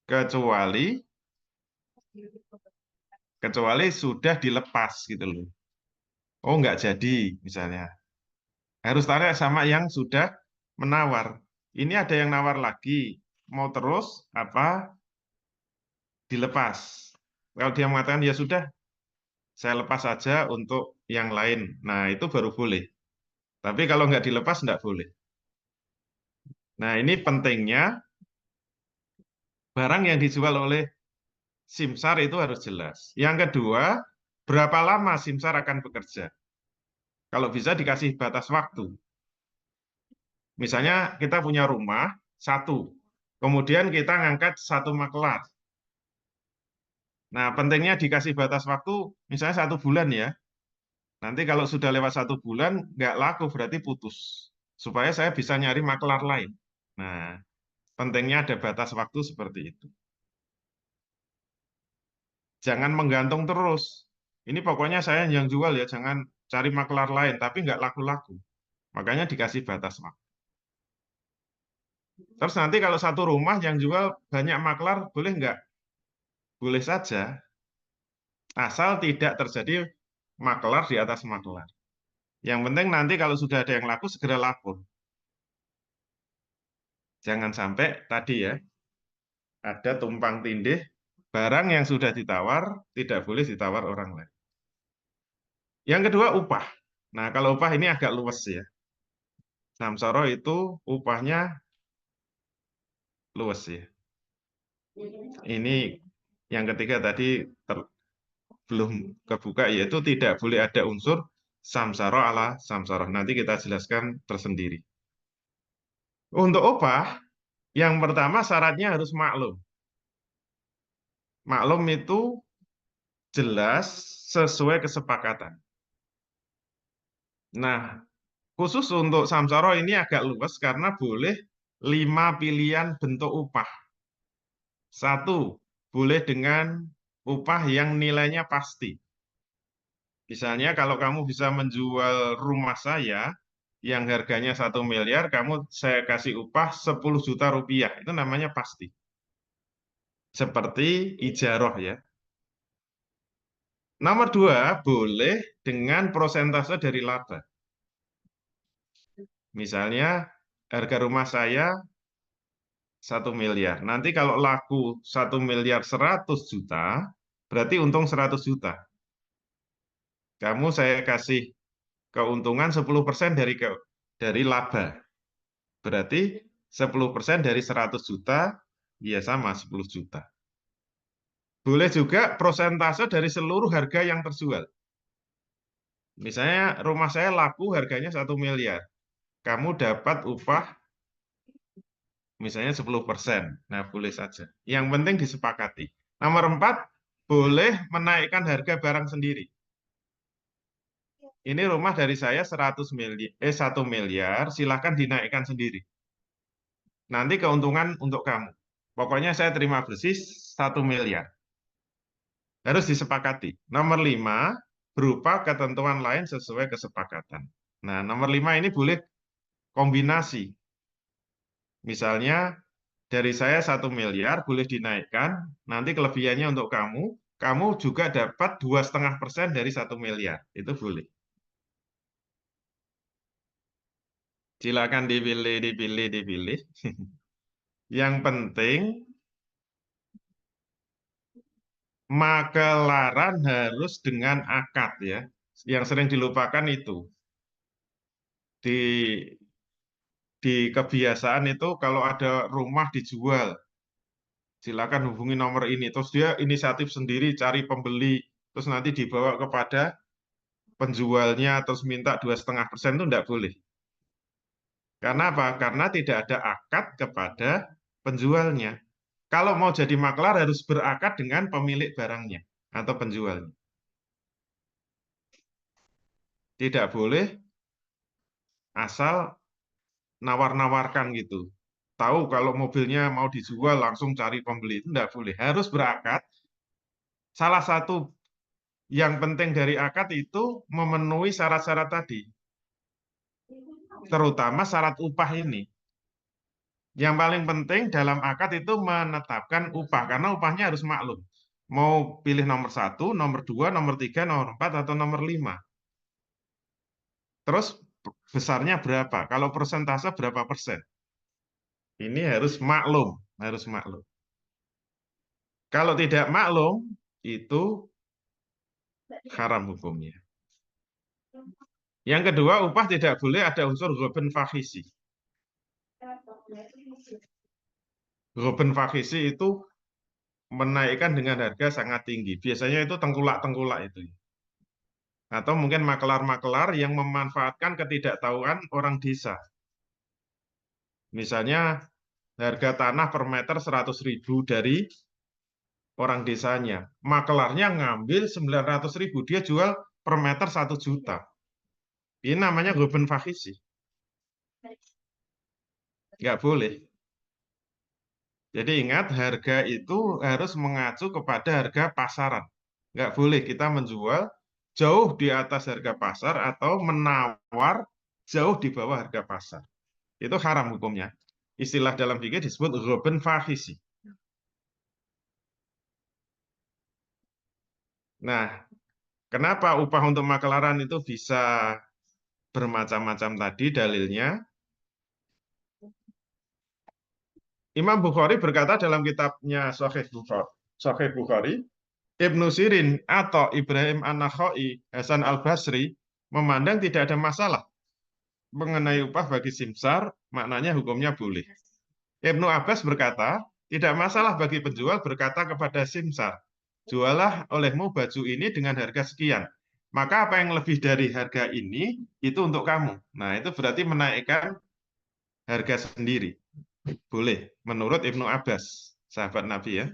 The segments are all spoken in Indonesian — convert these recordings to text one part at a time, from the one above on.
kecuali kecuali sudah dilepas gitu loh. Oh, nggak jadi misalnya. Harus tarik sama yang sudah menawar. Ini ada yang nawar lagi. Mau terus apa dilepas? Kalau dia mengatakan ya sudah, saya lepas saja untuk yang lain. Nah, itu baru boleh. Tapi kalau nggak dilepas, nggak boleh. Nah, ini pentingnya barang yang dijual oleh Simsar itu harus jelas. Yang kedua, berapa lama Simsar akan bekerja? Kalau bisa dikasih batas waktu. Misalnya kita punya rumah satu, kemudian kita ngangkat satu makelar. Nah, pentingnya dikasih batas waktu, misalnya 1 bulan ya. Nanti kalau sudah lewat 1 bulan, nggak laku, berarti putus. Supaya saya bisa nyari makelar lain. Nah, pentingnya ada batas waktu seperti itu. Jangan menggantung terus. Ini pokoknya saya yang jual ya, jangan cari makelar lain, tapi nggak laku-laku. Makanya dikasih batas waktu. Terus nanti kalau satu rumah yang jual banyak makelar, boleh nggak? Boleh saja, asal tidak terjadi makelar di atas makelar. Yang penting nanti kalau sudah ada yang laku, segera lapor. Jangan sampai tadi ya, ada tumpang tindih, barang yang sudah ditawar, tidak boleh ditawar orang lain. Yang kedua, upah. Nah, kalau upah ini agak luas ya. Samsara itu upahnya luas ya. Ini yang ketiga tadi belum kebuka, yaitu tidak boleh ada unsur samsara ala samsara. Nanti kita jelaskan tersendiri. Untuk upah, yang pertama syaratnya harus maklum. Maklum itu jelas sesuai kesepakatan. Nah, khusus untuk samsara ini agak luas karena boleh 5 pilihan bentuk upah. Satu, boleh dengan upah yang nilainya pasti. Misalnya kalau kamu bisa menjual rumah saya yang harganya 1 miliar, kamu saya kasih upah 10 juta rupiah. Itu namanya pasti. Seperti ijaroh ya. Nomor dua, boleh dengan prosentase dari laba. Misalnya harga rumah saya 1 miliar. Nanti kalau laku 1 miliar 100 juta, berarti untung 100 juta. Kamu saya kasih keuntungan 10% dari laba. Berarti 10% dari 100 juta, ya sama 10 juta. Boleh juga prosentase dari seluruh harga yang terjual. Misalnya rumah saya laku harganya 1 miliar. Kamu dapat upah misalnya 10%. Nah, boleh saja. Yang penting disepakati. Nomor 4, boleh menaikkan harga barang sendiri. Ini rumah dari saya 1 miliar, silahkan dinaikkan sendiri. Nanti keuntungan untuk kamu. Pokoknya saya terima bersih 1 miliar. Harus disepakati. Nomor 5, berupa ketentuan lain sesuai kesepakatan. Nah, nomor 5 ini boleh kombinasi. Misalnya, dari saya 1 miliar boleh dinaikkan, nanti kelebihannya untuk kamu juga dapat 2,5% dari 1 miliar. Itu boleh. Silakan dipilih, dipilih, dipilih. Yang penting, makelaran harus dengan akad ya. Yang sering dilupakan itu. Di kebiasaan itu kalau ada rumah dijual, silakan hubungi nomor ini. Terus dia inisiatif sendiri cari pembeli, terus nanti dibawa kepada penjualnya, terus minta 2,5% itu tidak boleh. Karena apa? Karena tidak ada akad kepada penjualnya. Kalau mau jadi maklar harus berakad dengan pemilik barangnya atau penjualnya. Tidak boleh asal nawar-nawarkan gitu. Tahu kalau mobilnya mau dijual langsung cari pembeli itu tidak boleh. Harus berakad. Salah satu yang penting dari akad itu memenuhi syarat-syarat tadi, terutama syarat upah ini. Yang paling penting dalam akad itu menetapkan upah, karena upahnya harus maklum. Mau pilih nomor 1, nomor 2, nomor 3, nomor 4, atau nomor 5. Terus besarnya berapa? Kalau persentase berapa persen? Ini harus maklum, harus maklum. Kalau tidak maklum, itu haram hukumnya. Yang kedua, upah tidak boleh ada unsur ghoben fakhisi. Ghoben fakhisi itu menaikkan dengan harga sangat tinggi. Biasanya itu tengkulak-tengkulak itu. Atau mungkin makelar-makelar yang memanfaatkan ketidaktahuan orang desa. Misalnya harga tanah per meter 100.000 dari orang desanya. Makelarnya ngambil 900.000, dia jual per meter 1 juta. Ini namanya ghoben fakhisi. Nggak boleh. Jadi ingat, harga itu harus mengacu kepada harga pasaran. Nggak boleh kita menjual jauh di atas harga pasar atau menawar jauh di bawah harga pasar. Itu haram hukumnya. Istilah dalam fikih disebut ghoben fakhisi. Nah, kenapa upah untuk makelaran itu bisa bermacam-macam tadi dalilnya? Imam Bukhari berkata dalam kitabnya Sahih Bukhari, Ibnu Sirin atau Ibrahim An-Nakhai, Hasan Al-Basri memandang tidak ada masalah mengenai upah bagi simsar, maknanya hukumnya boleh. Ibnu Abbas berkata, tidak masalah bagi penjual berkata kepada simsar, jualah olehmu baju ini dengan harga sekian. Maka apa yang lebih dari harga ini, itu untuk kamu. Nah, itu berarti menaikkan harga sendiri. Boleh, menurut Ibnu Abbas, sahabat Nabi ya.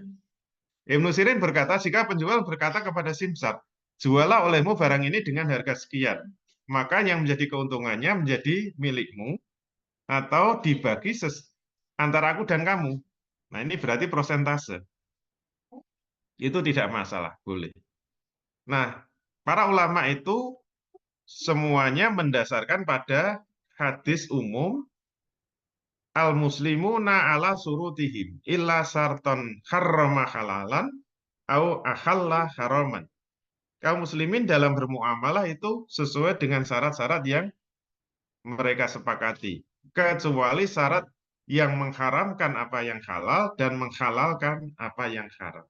Ibnu Sirin berkata, jika penjual berkata kepada simsar, jualah olehmu barang ini dengan harga sekian, maka yang menjadi keuntungannya menjadi milikmu atau dibagi antara aku dan kamu. Nah, ini berarti prosentase. Itu tidak masalah, boleh. Nah, para ulama itu semuanya mendasarkan pada hadis umum al-muslimuna ala surutihim illa sarton harrama halalan au ahalla haraman. Kaum muslimin dalam bermuamalah itu sesuai dengan syarat-syarat yang mereka sepakati, kecuali syarat yang mengharamkan apa yang halal dan menghalalkan apa yang haram.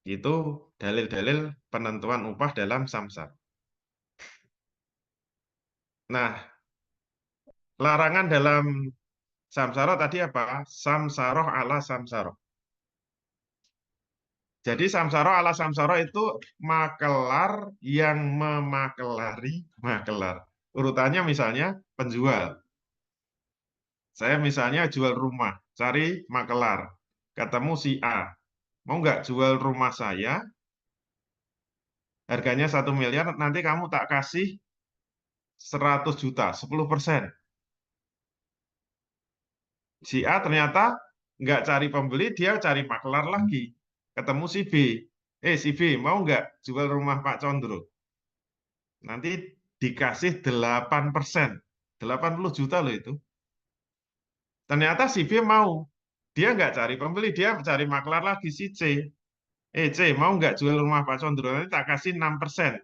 Itu dalil-dalil penentuan upah dalam samsar. Nah, larangan dalam samsaroh tadi apa? Samsaroh ala samsaroh. Jadi samsaroh ala samsaroh itu makelar yang memakelari makelar. Urutannya misalnya penjual. Saya misalnya jual rumah, cari makelar. Ketemu si A. Mau nggak jual rumah saya? Harganya 1 miliar, nanti kamu tak kasih 100 juta, 10%. Si A ternyata nggak cari pembeli, dia cari makelar lagi. Ketemu si B. Si B, mau nggak jual rumah Pak Condro? Nanti dikasih 8%. 80 juta loh itu. Ternyata si B mau. Dia nggak cari pembeli, dia cari makelar lagi si C. C, mau nggak jual rumah Pak Condro? Nanti tak kasih 6%.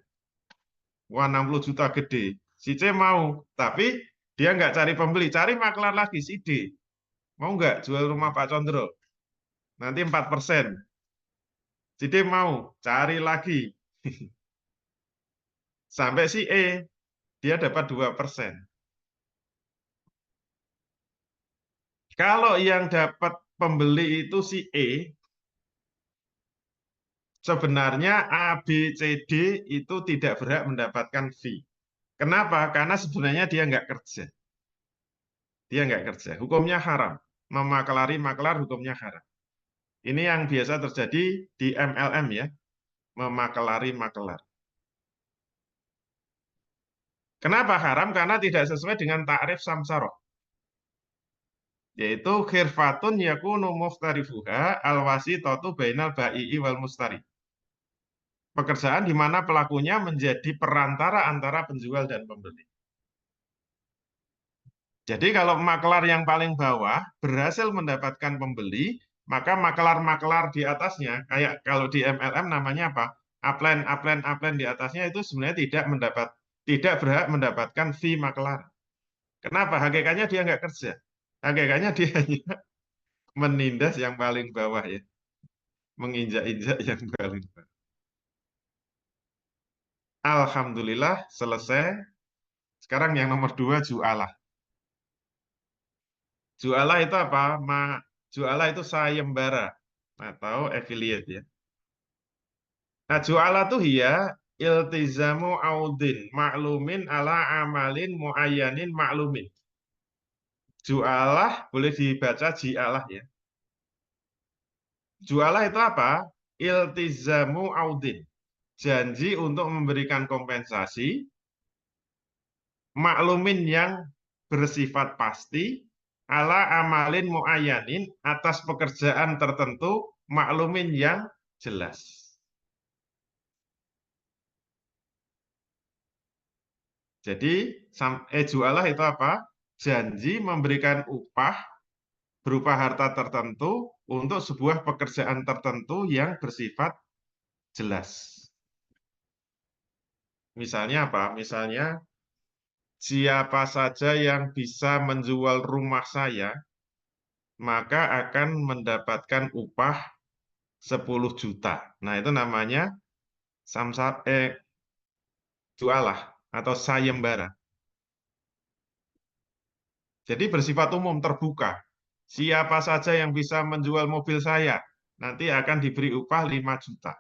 Wah, 60 juta gede. Si C mau, tapi dia nggak cari pembeli, cari makelar lagi si D. Mau nggak jual rumah Pak Condro? Nanti 4%. Si D mau, cari lagi. Sampai si dia dapat 2%. Kalau yang dapat pembeli itu si sebenarnya A, B, C, D itu tidak berhak mendapatkan fee. Kenapa? Karena sebenarnya dia nggak kerja. Dia nggak kerja. Hukumnya haram. Memakelari makelar hukumnya haram. Ini yang biasa terjadi di MLM ya. Memakelari makelar. Kenapa haram? Karena tidak sesuai dengan takrif samsaroh. Yaitu khirfatun yakunu muftarifuha alwasitotu bainal bai'i wal mustari. Pekerjaan di mana pelakunya menjadi perantara antara penjual dan pembeli. Jadi kalau makelar yang paling bawah berhasil mendapatkan pembeli, maka makelar-makelar di atasnya, kayak kalau di MLM namanya apa? Upline, upline, upline di atasnya itu sebenarnya tidak berhak mendapatkan fee makelar. Kenapa? Hakikatnya dia nggak kerja. Hakikatnya dia hanya menindas yang paling bawah ya, menginjak-injak yang paling bawah. Alhamdulillah selesai. Sekarang yang nomor dua jualah. Jualah itu apa? Jualah itu sayembara atau affiliate ya. Nah, jualah tuh ya iltizamu audin maklumin ala amalin muayyanin maklumin. Jualah boleh dibaca jialah ya. Jualah itu apa? Iltizamu audin. Janji untuk memberikan kompensasi maklumin yang bersifat pasti ala amalin muayyanin atas pekerjaan tertentu maklumin yang jelas. Jadi jualah itu apa? Janji memberikan upah berupa harta tertentu untuk sebuah pekerjaan tertentu yang bersifat jelas. Misalnya apa? Misalnya siapa saja yang bisa menjual rumah saya, maka akan mendapatkan upah 10 juta. Nah, itu namanya samsat jualah atau sayembara. Jadi bersifat umum terbuka. Siapa saja yang bisa menjual mobil saya, nanti akan diberi upah 5 juta.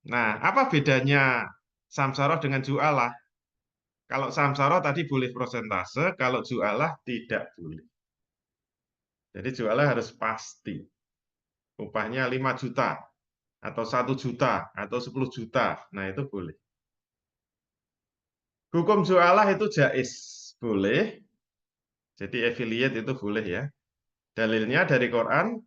Nah, apa bedanya samsaroh dengan jualah? Kalau samsaroh tadi boleh prosentase, kalau jualah tidak boleh. Jadi jualah harus pasti. Upahnya 5 juta, atau 1 juta, atau 10 juta. Nah, itu boleh. Hukum jualah itu jais. Boleh. Jadi affiliate itu boleh ya. Dalilnya dari Quran,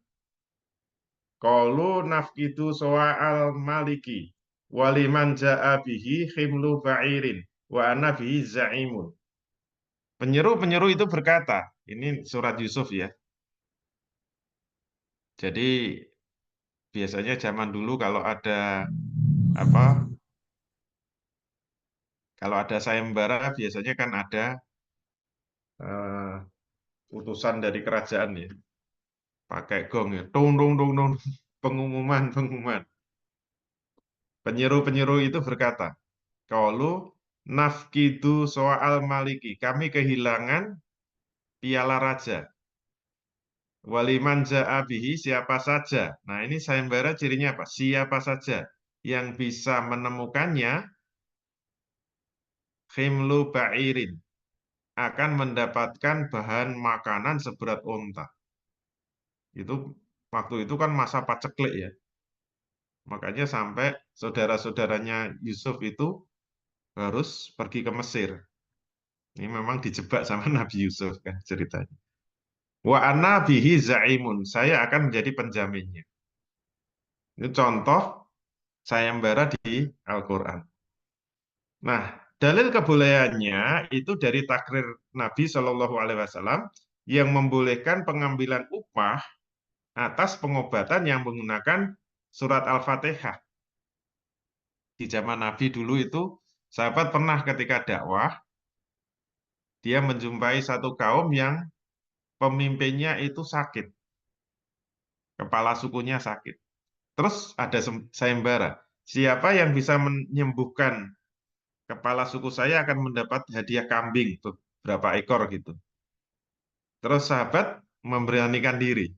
qalu nafkidu soa'al maliki waliman ja'a bihi khimlu ba'irin wa ana bihi za'imun. Penyeru-penyeru itu berkata, ini surat Yusuf ya. Jadi biasanya zaman dulu apa? Kalau ada sayembara biasanya kan ada uh, utusan dari kerajaan ya, pakai gong ya, tung tung tung tung, pengumuman pengumuman. Penyeru-penyeru itu berkata, qalu nafkidu soal maliki, kami kehilangan piala raja. Waliman ja'abihi siapa saja. Nah, ini sayembara cirinya apa? Siapa saja yang bisa menemukannya, khimlu ba'irin, akan mendapatkan bahan makanan seberat onta. Itu waktu itu kan masa paceklik ya. Makanya sampai saudara-saudaranya Yusuf itu harus pergi ke Mesir. Ini memang dijebak sama Nabi Yusuf kan ceritanya. Wa ana bihi zaimun. Saya akan menjadi penjaminnya. Ini contoh sayembara di Al-Qur'an. Nah, dalil kebolehannya itu dari takrir Nabi Shallallahu alaihi wasallam yang membolehkan pengambilan upah atas pengobatan yang menggunakan surat Al-Fatihah. Di zaman Nabi dulu itu sahabat pernah ketika dakwah dia menjumpai satu kaum yang pemimpinnya itu sakit, kepala sukunya sakit. Terus ada sayembara. Siapa yang bisa menyembuhkan kepala suku saya akan mendapat hadiah kambing tuh, berapa ekor gitu. Terus sahabat memberanikan diri.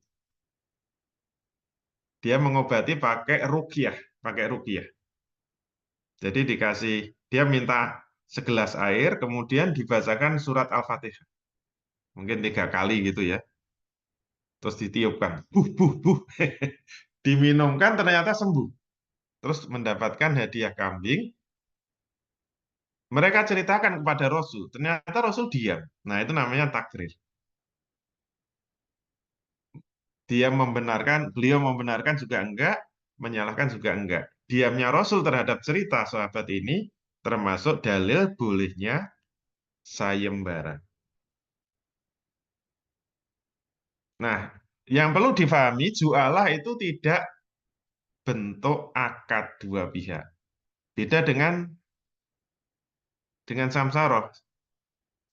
Dia mengobati pakai ruqyah. Jadi dia minta segelas air, kemudian dibacakan surat Al-Fatihah. Mungkin 3 kali gitu ya. Terus ditiupkan, buh, buh. Diminumkan ternyata sembuh. Terus mendapatkan hadiah kambing. Mereka ceritakan kepada Rasul. Ternyata Rasul diam. Nah, itu namanya takdir. Beliau membenarkan juga enggak, menyalahkan juga enggak. Diamnya Rasul terhadap cerita sahabat ini termasuk dalil bolehnya sayembara. Nah, yang perlu difahami, jualah itu tidak bentuk akad dua pihak. Beda dengan samsaroh.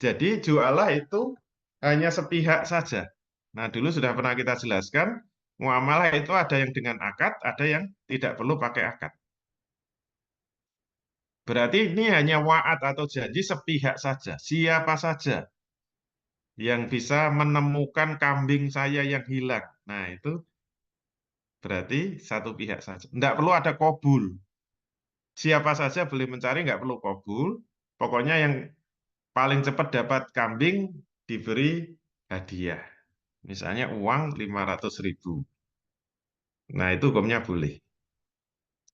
Jadi jualah itu hanya sepihak saja. Nah, dulu sudah pernah kita jelaskan, muamalah itu ada yang dengan akad, ada yang tidak perlu pakai akad. Berarti ini hanya wa'ad atau janji sepihak saja. Siapa saja yang bisa menemukan kambing saya yang hilang. Nah, itu berarti satu pihak saja. Tidak perlu ada kobul. Siapa saja boleh mencari, nggak perlu kobul. Pokoknya yang paling cepat dapat kambing diberi hadiah. Misalnya uang 500.000. Nah, itu hukumnya boleh.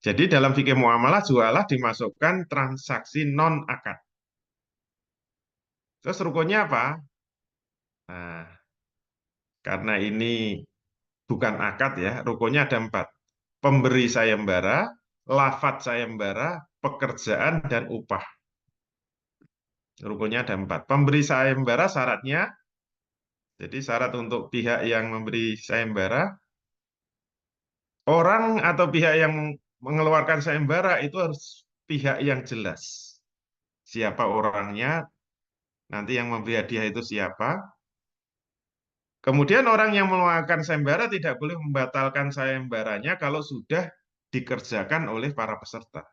Jadi dalam fikih muamalah jualah dimasukkan transaksi non-akad. Terus rukunnya apa? Nah, karena ini bukan akad ya, rukunnya ada 4. Pemberi sayembara, lafadz sayembara, pekerjaan, dan upah. Rukunnya ada 4. Pemberi sayembara syaratnya, jadi syarat untuk pihak yang memberi sayembara, orang atau pihak yang mengeluarkan sayembara itu harus pihak yang jelas. Siapa orangnya, nanti yang memberi hadiah itu siapa. Kemudian orang yang mengeluarkan sayembara tidak boleh membatalkan sayembaranya kalau sudah dikerjakan oleh para peserta.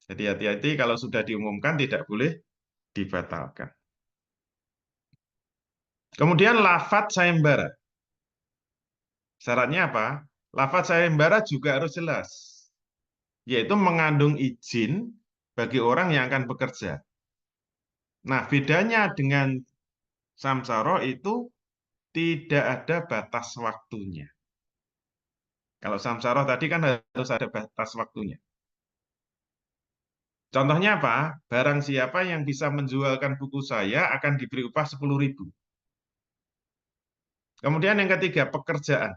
Jadi hati-hati kalau sudah diumumkan tidak boleh dibatalkan. Kemudian lafadz sayembara. Syaratnya apa? Lafadz sayembara juga harus jelas, yaitu mengandung izin bagi orang yang akan bekerja. Nah, bedanya dengan samsara itu tidak ada batas waktunya. Kalau samsara tadi kan harus ada batas waktunya. Contohnya apa? Barang siapa yang bisa menjualkan buku saya akan diberi upah 10.000. Kemudian yang ketiga, pekerjaan.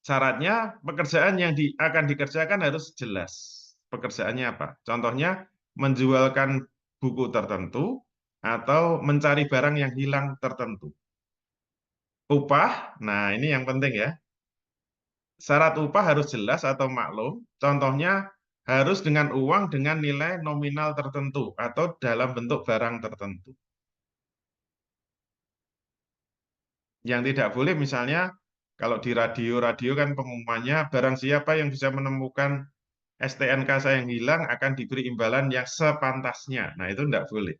Syaratnya pekerjaan yang akan dikerjakan harus jelas. Pekerjaannya apa? Contohnya menjualkan buku tertentu atau mencari barang yang hilang tertentu. Upah, nah ini yang penting ya. Syarat upah harus jelas atau maklum. Contohnya harus dengan uang dengan nilai nominal tertentu atau dalam bentuk barang tertentu. Yang tidak boleh misalnya kalau di radio-radio kan pengumumannya barang siapa yang bisa menemukan STNK saya yang hilang akan diberi imbalan yang sepantasnya. Nah, itu tidak boleh.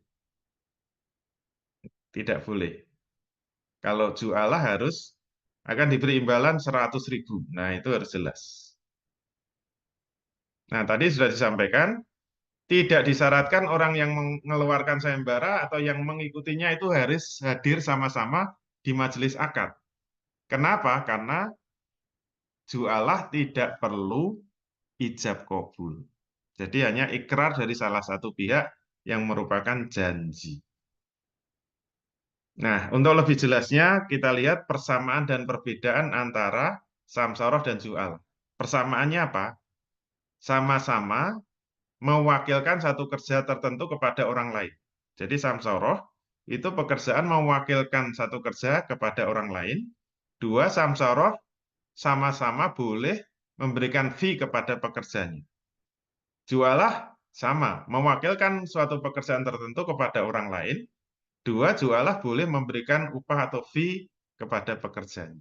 Tidak boleh. Kalau jualah harus akan diberi imbalan 100.000. Nah, itu harus jelas. Nah, tadi sudah disampaikan, tidak disyaratkan orang yang mengeluarkan sayembara atau yang mengikutinya itu harus hadir sama-sama di majelis akad. Kenapa? Karena jualah tidak perlu ijab kabul. Jadi hanya ikrar dari salah satu pihak yang merupakan janji. Nah, untuk lebih jelasnya kita lihat persamaan dan perbedaan antara samsaroh dan jual. Persamaannya apa? Sama-sama mewakilkan satu kerja tertentu kepada orang lain. Jadi samsaroh itu pekerjaan mewakilkan satu kerja kepada orang lain. Dua, samsaroh sama-sama boleh memberikan fee kepada pekerjanya. Jualah sama, mewakilkan suatu pekerjaan tertentu kepada orang lain. Dua, jualah boleh memberikan upah atau fee kepada pekerjanya.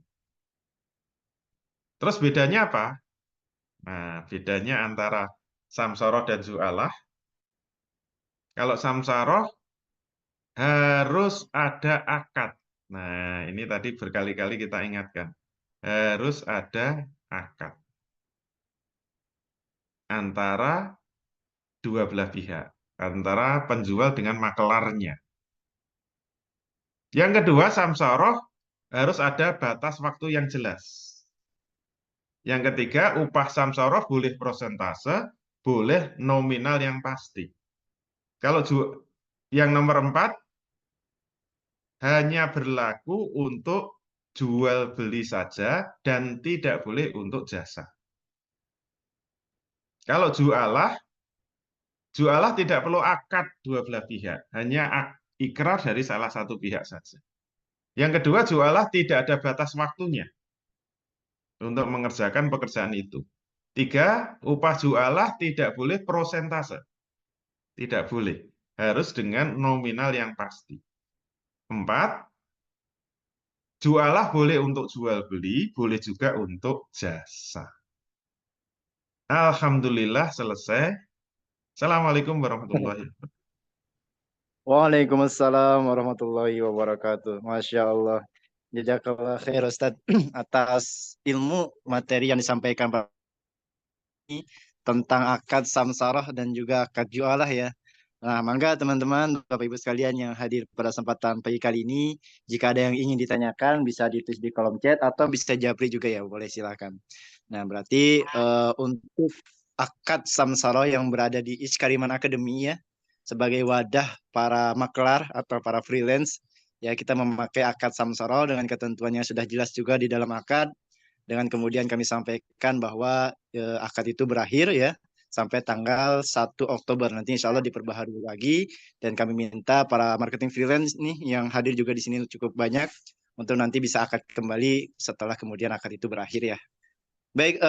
Terus bedanya apa? Nah, bedanya antara samsaroh dan jualah. Kalau samsaroh harus ada akad. Nah, ini tadi berkali-kali kita ingatkan. Harus ada akad antara dua belah pihak, antara penjual dengan makelarnya. Yang kedua, samsaroh harus ada batas waktu yang jelas. Yang ketiga, upah samsaroh boleh prosentase, boleh nominal yang pasti. Kalau yang nomor 4, hanya berlaku untuk jual beli saja dan tidak boleh untuk jasa. Kalau jualah Jualah tidak perlu akad dua belah pihak, hanya ikrar dari salah satu pihak saja. Yang kedua, jualah tidak ada batas waktunya untuk mengerjakan pekerjaan itu. Tiga, upah jualah tidak boleh prosentase, tidak boleh, harus dengan nominal yang pasti. Empat, jualah boleh untuk jual beli, boleh juga untuk jasa. Alhamdulillah selesai. Assalamualaikum warahmatullahi wabarakatuh. Waalaikumsalam warahmatullahi wabarakatuh. Masya Allah. Jazakallah khair Ustaz atas ilmu materi yang disampaikan Pak ini tentang akad samsarah dan juga akad jualah ya. Nah, mangga teman-teman, Bapak Ibu sekalian yang hadir pada kesempatan pagi kali ini, jika ada yang ingin ditanyakan bisa ditulis di kolom chat atau bisa japri juga ya, boleh silakan. Nah, berarti untuk akad samsara yang berada di Iskariman Academy ya, sebagai wadah para maklar atau para freelance, ya kita memakai akad samsara dengan ketentuannya sudah jelas juga di dalam akad, dengan kemudian kami sampaikan bahwa akad itu berakhir ya sampai tanggal 1 Oktober. Nanti insya Allah diperbaharui lagi. Dan kami minta para marketing freelance nih yang hadir juga di sini cukup banyak untuk nanti bisa akad kembali setelah kemudian akad itu berakhir ya. Baik,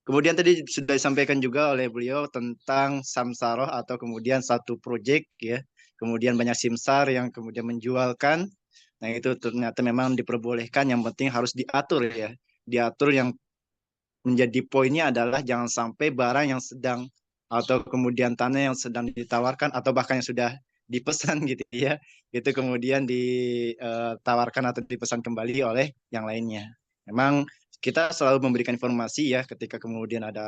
kemudian tadi sudah disampaikan juga oleh beliau tentang samsaroh atau kemudian satu proyek ya. Kemudian banyak simsar yang kemudian menjualkan. Nah itu ternyata memang diperbolehkan, yang penting harus diatur ya. Diatur, yang menjadi poinnya adalah jangan sampai barang yang sedang atau kemudian tanah yang sedang ditawarkan atau bahkan yang sudah dipesan gitu ya, itu kemudian ditawarkan atau dipesan kembali oleh yang lainnya. Memang kita selalu memberikan informasi ya ketika kemudian ada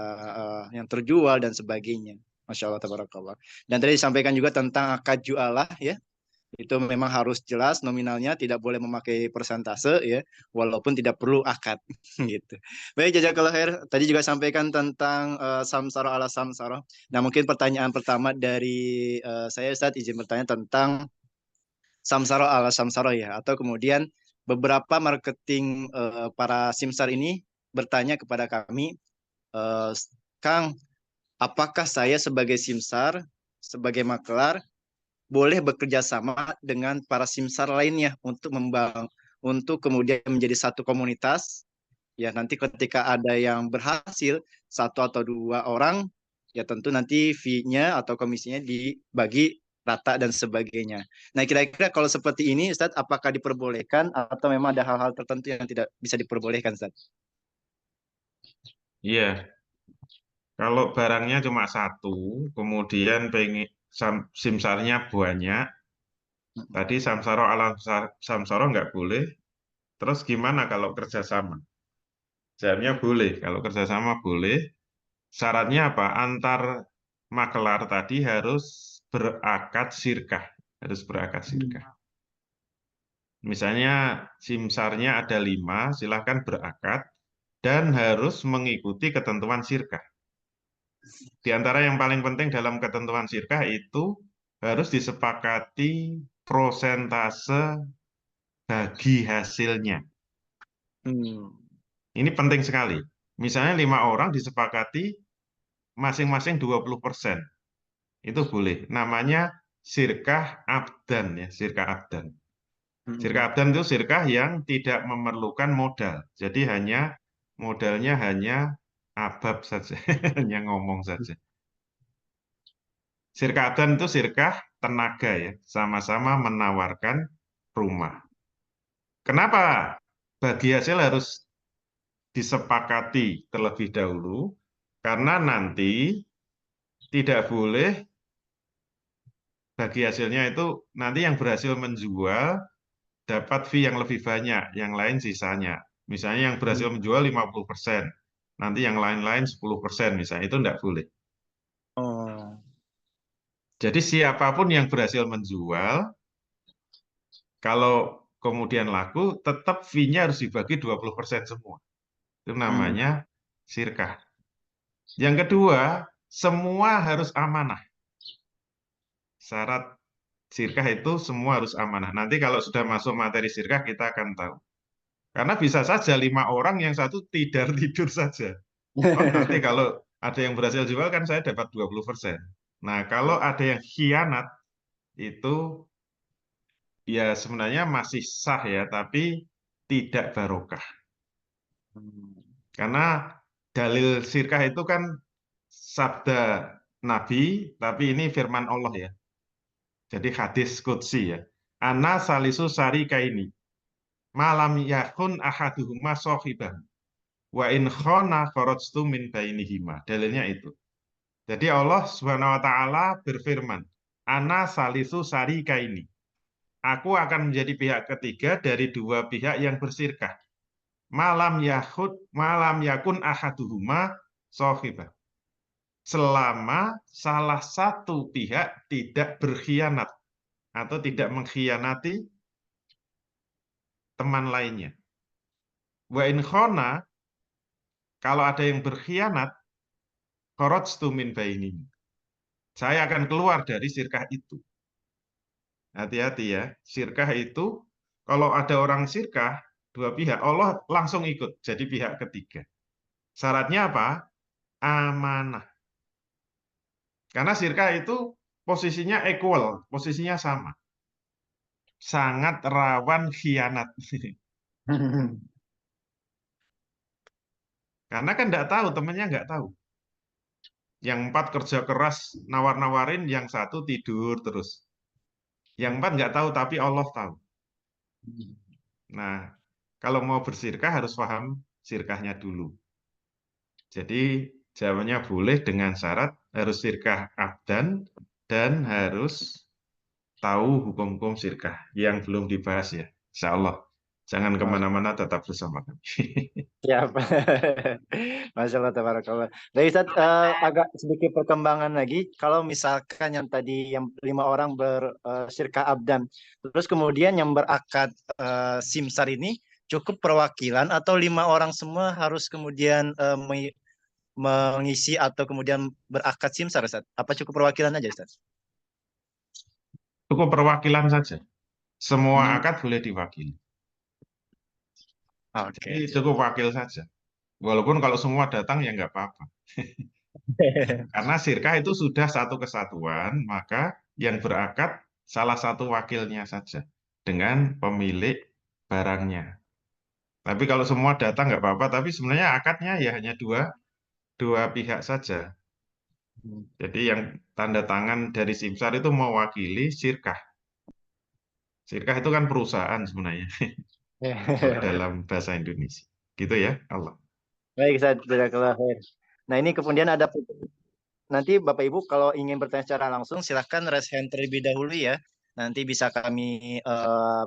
yang terjual dan sebagainya. Masya Allah, tabarakallah. Dan tadi disampaikan juga tentang akad jualah ya, itu memang harus jelas nominalnya, tidak boleh memakai persentase ya, walaupun tidak perlu akad gitu. Baik, jazakallah khair. Tadi juga sampaikan tentang samsara ala samsara. Nah, mungkin pertanyaan pertama dari saya Ustaz, izin bertanya tentang samsara ala samsara ya, atau kemudian beberapa marketing para simsar ini bertanya kepada kami, Kang, apakah saya sebagai simsar, sebagai maklar boleh bekerja sama dengan para simsar lainnya untuk untuk kemudian menjadi satu komunitas ya, nanti ketika ada yang berhasil satu atau dua orang ya tentu nanti fee-nya atau komisinya dibagi rata dan sebagainya. Nah, kira-kira kalau seperti ini Ustaz, apakah diperbolehkan atau memang ada hal-hal tertentu yang tidak bisa diperbolehkan Ustaz? Iya, kalau barangnya cuma satu, kemudian pengen simsarnya banyak, tadi samsara ala samsara nggak boleh. Terus gimana kalau kerjasama? Jawabnya boleh. Kalau kerjasama boleh. Syaratnya apa? Antar makelar tadi harus berakad sirkah. Harus berakad sirkah. Misalnya simsarnya ada 5, silahkan berakad dan harus mengikuti ketentuan sirkah. Di antara yang paling penting dalam ketentuan sirkah itu harus disepakati prosentase bagi hasilnya. Ini penting sekali. Misalnya 5 orang disepakati masing-masing 20%. Itu boleh. Namanya sirkah abdan ya, sirkah abdan. Sirkah abdan itu sirkah yang tidak memerlukan modal. Jadi modalnya hanya abab saja, hanya ngomong saja. Sirkah abdan itu sirkah tenaga ya, sama-sama menawarkan rumah. Kenapa bagi hasil harus disepakati terlebih dahulu? Karena nanti tidak boleh bagi hasilnya itu nanti yang berhasil menjual dapat fee yang lebih banyak, yang lain sisanya. Misalnya yang berhasil menjual 50%, nanti yang lain-lain 10% misalnya, itu tidak boleh. Oh. Jadi siapapun yang berhasil menjual, kalau kemudian laku, tetap fee-nya harus dibagi 20% semua. Itu namanya sirkah. Yang kedua, semua harus amanah. Syarat sirkah itu semua harus amanah. Nanti kalau sudah masuk materi sirkah, kita akan tahu. Karena bisa saja 5 orang yang satu tidur saja. Oh, nanti kalau ada yang berhasil jual kan saya dapat 20%. Nah, kalau ada yang khianat itu ya sebenarnya masih sah ya, tapi tidak barokah. Karena dalil sirkah itu kan sabda Nabi, tapi ini firman Allah ya. Jadi hadis qudsi ya. Ana salisu sarika ini. Malam yakun ahaduhuma sohibah. Wa in khona kharajtu min bainihima. Dalilnya itu. Jadi Allah Subhanahu wa taala berfirman, Ana salisu sarika ini. Aku akan menjadi pihak ketiga dari dua pihak yang bersirkah. Malam yakun ahaduhuma sohibah. Selama salah satu pihak tidak berkhianat atau tidak mengkhianati teman lainnya. Wa in khona, kalau ada yang berkhianat, kharajtu min baini. Saya akan keluar dari sirkah itu. Hati-hati ya, sirkah itu kalau ada orang sirkah dua pihak, Allah langsung ikut jadi pihak ketiga. Syaratnya apa? Amanah. Karena sirkah itu posisinya equal, posisinya sama. Sangat rawan khianat. Karena kan nggak tahu, temennya nggak tahu. Yang empat kerja keras, nawar-nawarin, yang satu tidur terus. Yang empat nggak tahu, tapi Allah tahu. Nah, kalau mau bersirkah harus paham sirkahnya dulu. Jadi jawabannya boleh dengan syarat harus sirkah abdan dan harus tahu hukum-hukum sirkah yang belum dibahas ya. Insya Allah. Jangan kemana-mana, tetap bersama kami. Siap. Masya Allah, tabarakallah. Dari Ustaz, agak sedikit perkembangan lagi. Kalau misalkan yang tadi yang 5 orang bersyirkah abdan, terus kemudian yang berakad simsar ini cukup perwakilan atau 5 orang semua harus kemudian mengisi atau kemudian berakad simsar, Ustaz? Apa cukup perwakilan aja, Ustaz? Cukup perwakilan saja. Semua Hmm, akad boleh diwakili. oke. Jadi cukup wakil saja. Walaupun kalau semua datang ya nggak apa-apa. Karena sirkah itu sudah satu kesatuan, maka yang berakad salah satu wakilnya saja dengan pemilik barangnya. Tapi kalau semua datang nggak apa-apa, tapi sebenarnya akadnya ya hanya dua pihak saja. Jadi yang tanda tangan dari simsar itu mewakili sirkah. Sirkah itu kan perusahaan sebenarnya, kalau dalam bahasa Indonesia. Gitu ya, Allah. Baik, Ustaz. Jazakallah khair. Nah, ini kemudian ada nanti Bapak Ibu kalau ingin bertanya secara langsung silahkan raise hand terlebih dahulu ya. Nanti bisa kami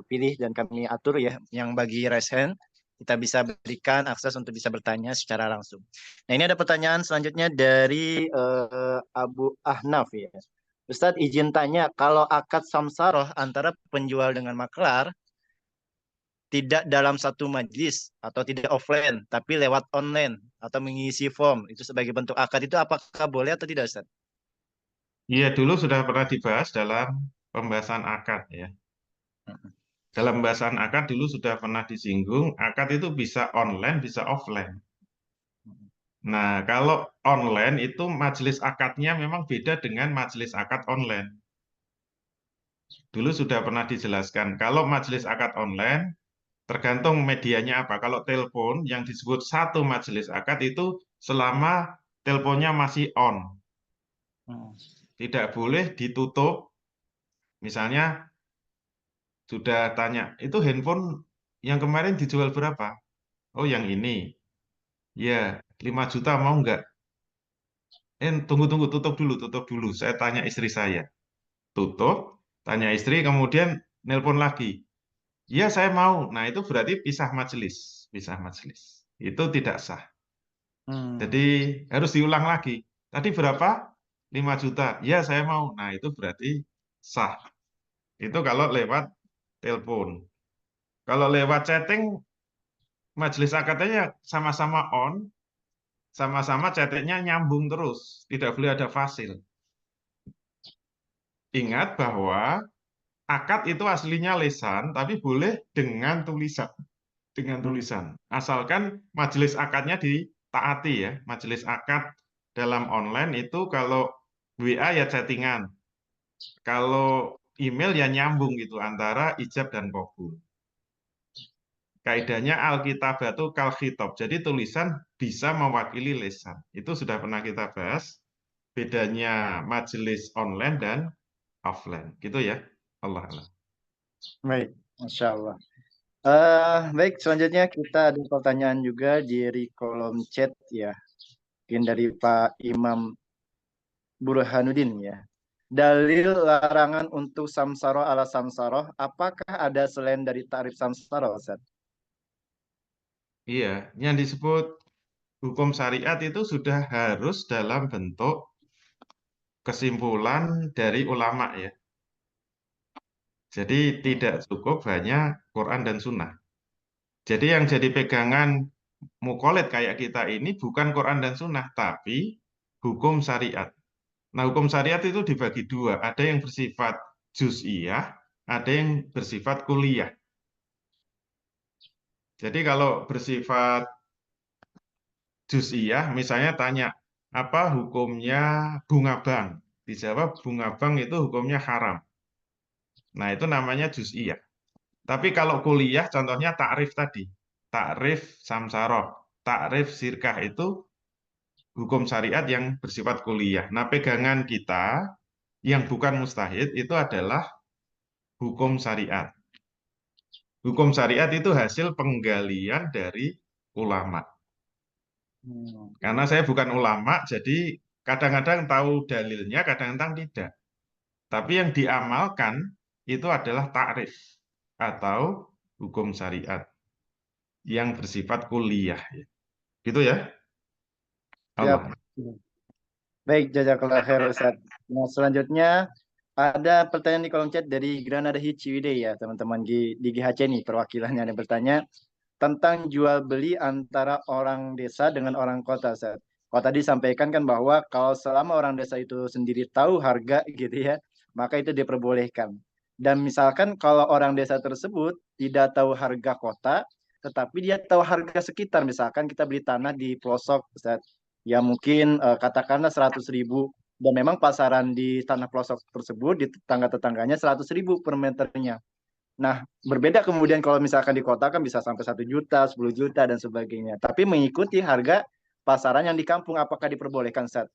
pilih dan kami atur ya. Yang bagi raise hand kita bisa berikan akses untuk bisa bertanya secara langsung. Nah, ini ada pertanyaan selanjutnya dari Abu Ahnaf ya. Ustadz izin tanya, kalau akad samsaroh antara penjual dengan maklar tidak dalam satu majlis atau tidak offline, tapi lewat online atau mengisi form, itu sebagai bentuk akad itu apakah boleh atau tidak, Ustaz? Iya, dulu sudah pernah dibahas dalam pembahasan akad ya. Dalam pembahasan akad dulu sudah pernah disinggung, akad itu bisa online, bisa offline. Nah, kalau online itu majelis akadnya memang beda dengan majelis akad online. Dulu sudah pernah dijelaskan, kalau majelis akad online, tergantung medianya apa. Kalau telepon yang disebut satu majelis akad itu selama teleponnya masih on. Tidak boleh ditutup. Misalnya sudah tanya, itu handphone yang kemarin dijual berapa? Oh, yang ini. Ya, 5 juta mau nggak? Tunggu, tutup dulu. Saya tanya istri saya. Tutup, tanya istri, kemudian nelpon lagi. Ya, saya mau. Nah, itu berarti pisah majelis. Pisah majelis. Itu tidak sah. Jadi Hmm. harus diulang lagi. Tadi berapa? 5 juta. Ya, saya mau. Nah, itu berarti sah. Itu kalau lewat telepon. Kalau lewat chatting, majelis akadnya sama-sama on, sama-sama chattingnya nyambung terus. Tidak boleh ada fasil. Ingat bahwa akad itu aslinya lisan, tapi boleh dengan tulisan. Dengan tulisan. Asalkan majelis akadnya ditaati ya. Majelis akad dalam online itu kalau WA ya chattingan, kalau email ya nyambung gitu antara ijab dan qabul. Kaidahnya Alkitabatu kal khitab. Jadi tulisan bisa mewakili lisan. Itu sudah pernah kita bahas. Bedanya majelis online dan offline. Gitu ya. Allah Allah. Baik, Masya Allah. Baik, selanjutnya kita ada pertanyaan juga di kolom chat ya. Mungkin dari Pak Imam Burhanuddin ya. Dalil larangan untuk samsaroh ala samsaroh, apakah ada selain dari tarif samsaroh, Ustaz? Iya, yang disebut hukum syariat itu sudah harus dalam bentuk kesimpulan dari ulama ya. Jadi tidak cukup hanya Quran dan Sunnah. Jadi yang jadi pegangan mukallid kayak kita ini bukan Quran dan Sunnah, tapi hukum syariat. Nah, hukum syariat itu dibagi dua. Ada yang bersifat juz'iyah, ada yang bersifat kuliah. Jadi kalau bersifat juz'iyah, misalnya tanya, apa hukumnya bunga bank? Dijawab, bunga bank itu hukumnya haram. Nah, itu namanya juz'iyah. Tapi kalau kuliah, contohnya takrif tadi. Takrif samsaroh, takrif sirkah itu hukum syariat yang bersifat kuliah. Nah, pegangan kita yang bukan mustahid itu adalah hukum syariat. Hukum syariat itu hasil penggalian dari ulama. Karena saya bukan ulama, jadi kadang-kadang tahu dalilnya, kadang-kadang tidak. Tapi yang diamalkan itu adalah takrif atau hukum syariat yang bersifat kuliah. Gitu ya, Siap. Allah. Baik, jazakallah khair Ustaz. Nah, selanjutnya ada pertanyaan di kolom chat dari Granada Ciwidey ya, teman-teman di GHC nih, perwakilannya ada bertanya tentang jual beli antara orang desa dengan orang kota, Ustaz. Kalau tadi sampaikan kan bahwa kalau selama orang desa itu sendiri tahu harga gitu ya, maka itu diperbolehkan. Dan misalkan kalau orang desa tersebut tidak tahu harga kota, tetapi dia tahu harga sekitar, misalkan kita beli tanah di pelosok, Ustaz, ya mungkin katakanlah 100.000, dan memang pasaran di tanah pelosok tersebut di tetangga-tetangganya 100.000 per meternya. Nah, berbeda kemudian kalau misalkan di kota kan bisa sampai 1 juta, 10 juta, dan sebagainya. Tapi mengikuti harga pasaran yang di kampung, apakah diperbolehkan, Sat?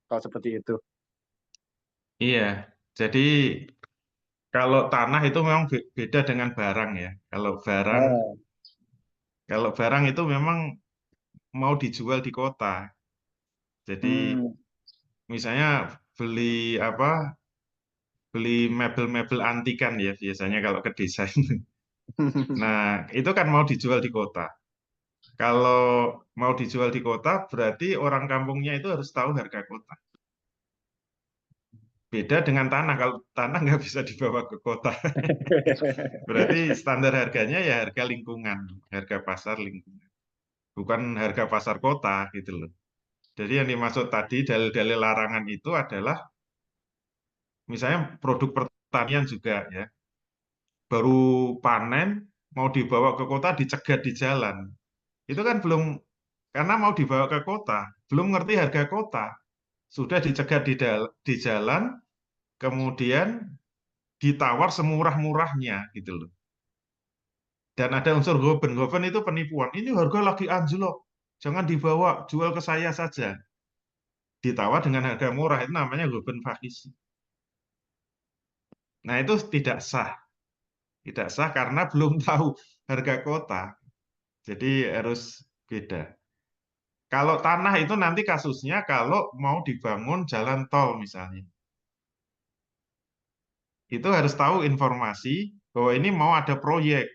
Kalau seperti itu. Iya, jadi kalau tanah itu memang beda dengan barang ya. Oh. Kalau barang itu memang mau dijual di kota. Jadi Hmm. misalnya beli apa? Beli mebel-mebel antikan ya biasanya kalau ke desa. Nah, itu kan mau dijual di kota. Kalau mau dijual di kota, berarti orang kampungnya itu harus tahu harga kota. Beda dengan tanah. Kalau tanah nggak bisa dibawa ke kota. Berarti standar harganya ya harga lingkungan, harga pasar lingkungan. Bukan harga pasar kota gitu loh. Jadi yang dimaksud tadi dalil-dalil larangan itu adalah misalnya produk pertanian juga ya. Baru panen, mau dibawa ke kota dicegat di jalan. Itu kan belum, karena mau dibawa ke kota, belum ngerti harga kota. Sudah dicegat di jalan, kemudian ditawar semurah-murahnya gitu loh. Dan ada unsur goben. Goben itu penipuan. Ini harga lagi anjlok. Jangan dibawa, jual ke saya saja. Ditawar dengan harga murah, itu namanya goben fakisi. Nah, itu tidak sah. Tidak sah karena belum tahu harga kota. Jadi harus beda. Kalau tanah itu nanti kasusnya kalau mau dibangun jalan tol misalnya. Itu harus tahu informasi bahwa ini mau ada proyek.